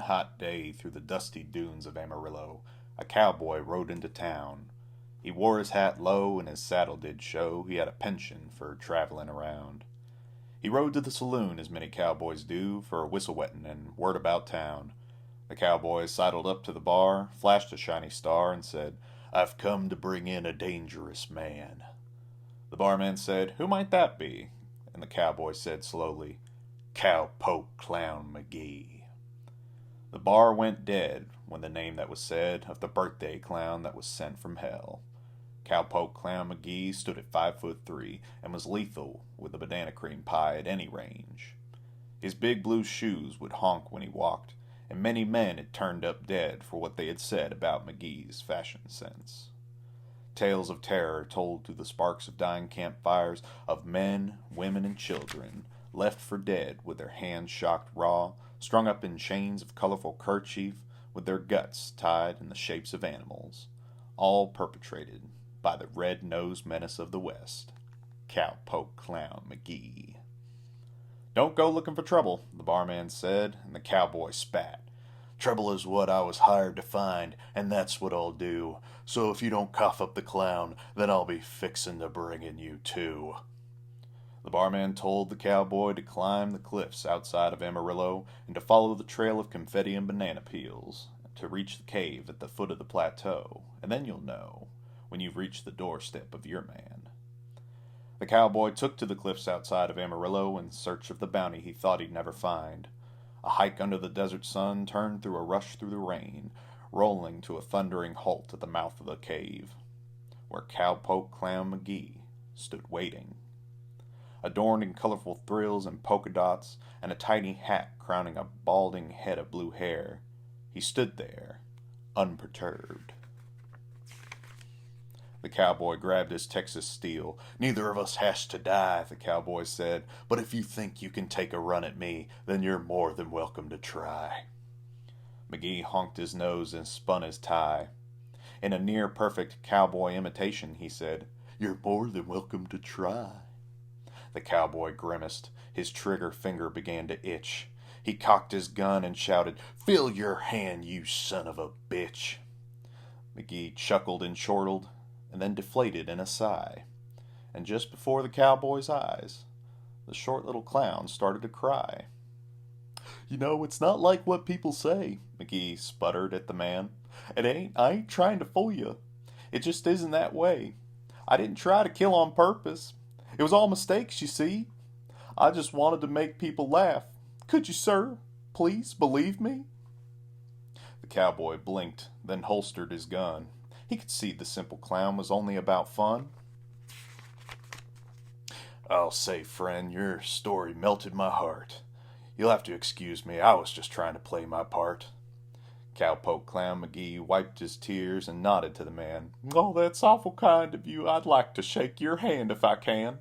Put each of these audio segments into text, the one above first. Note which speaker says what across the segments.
Speaker 1: hot day through the dusty dunes of Amarillo, a cowboy rode into town. He wore his hat low and his saddle did show he had a penchant for travelin' around. He rode to the saloon as many cowboys do for a whistle wettin' and word about town. The cowboy sidled up to the bar, flashed a shiny star, and said, "I've come to bring in a dangerous man." The barman said, "Who might that be?" And the cowboy said slowly, "Cowpoke Clown Magee." The bar went dead when the name that was said of the birthday clown that was sent from hell. Cowpoke Clown Magee stood at 5'3" and was lethal with a banana cream pie at any range. His big blue shoes would honk when he walked, and many men had turned up dead for what they had said about Magee's fashion sense. Tales of terror told through the sparks of dying campfires of men, women, and children left for dead with their hands shocked raw, strung up in chains of colorful kerchief, with their guts tied in the shapes of animals, all perpetrated by the red-nosed menace of the West, Cowpoke Clown Magee. "Don't go looking for trouble," the barman said, and the cowboy spat. "Trouble is what I was hired to find, and that's what I'll do. So if you don't cough up the clown, then I'll be fixin' to bringin' you too." The barman told the cowboy to climb the cliffs outside of Amarillo and to follow the trail of confetti and banana peels, to reach the cave at the foot of the plateau, and then you'll know when you've reached the doorstep of your man. The cowboy took to the cliffs outside of Amarillo in search of the bounty he thought he'd never find. A hike under the desert sun turned through a rush through the rain, rolling to a thundering halt at the mouth of the cave, where Cowpoke Clown Magee stood waiting. Adorned in colorful thrills and polka dots, and a tiny hat crowning a balding head of blue hair, he stood there, unperturbed. The cowboy grabbed his Texas steel. "Neither of us has to die," the cowboy said, "but if you think you can take a run at me, then you're more than welcome to try." Magee honked his nose and spun his tie. In a near-perfect cowboy imitation, he said, "You're more than welcome to try." The cowboy grimaced. His trigger finger began to itch. He cocked his gun and shouted, "Fill your hand, you son of a bitch." Magee chuckled and chortled, and then deflated in a sigh. And just before the cowboy's eyes, the short little clown started to cry. "You know, it's not like what people say," Magee sputtered at the man. I ain't trying to fool you. It just isn't that way. I didn't try to kill on purpose. It was all mistakes, you see. I just wanted to make people laugh. Could you, sir, please believe me?" The cowboy blinked, then holstered his gun. He could see the simple clown was only about fun. "I'll say, friend, your story melted my heart. You'll have to excuse me, I was just trying to play my part." Cowpoke Clown Magee wiped his tears and nodded to the man. "Oh, that's awful kind of you. I'd like to shake your hand if I can."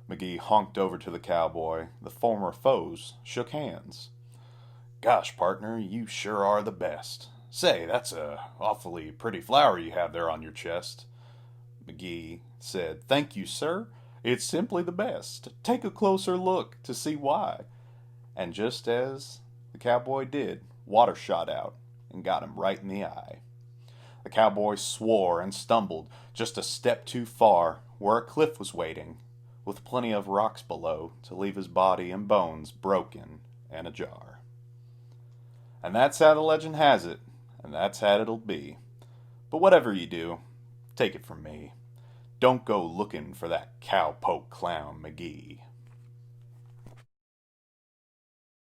Speaker 1: Magee honked over to the cowboy. The former foes shook hands. "Gosh, partner, you sure are the best. Say, that's a awfully pretty flower you have there on your chest." Magee said, "Thank you, sir. It's simply the best. Take a closer look to see why." And just as the cowboy did, water shot out and got him right in the eye. The cowboy swore and stumbled just a step too far, where a cliff was waiting, with plenty of rocks below to leave his body and bones broken and ajar. And that's how the legend has it, and that's how it'll be. But whatever you do, take it from me, don't go looking for that Cowpoke Clown Magee.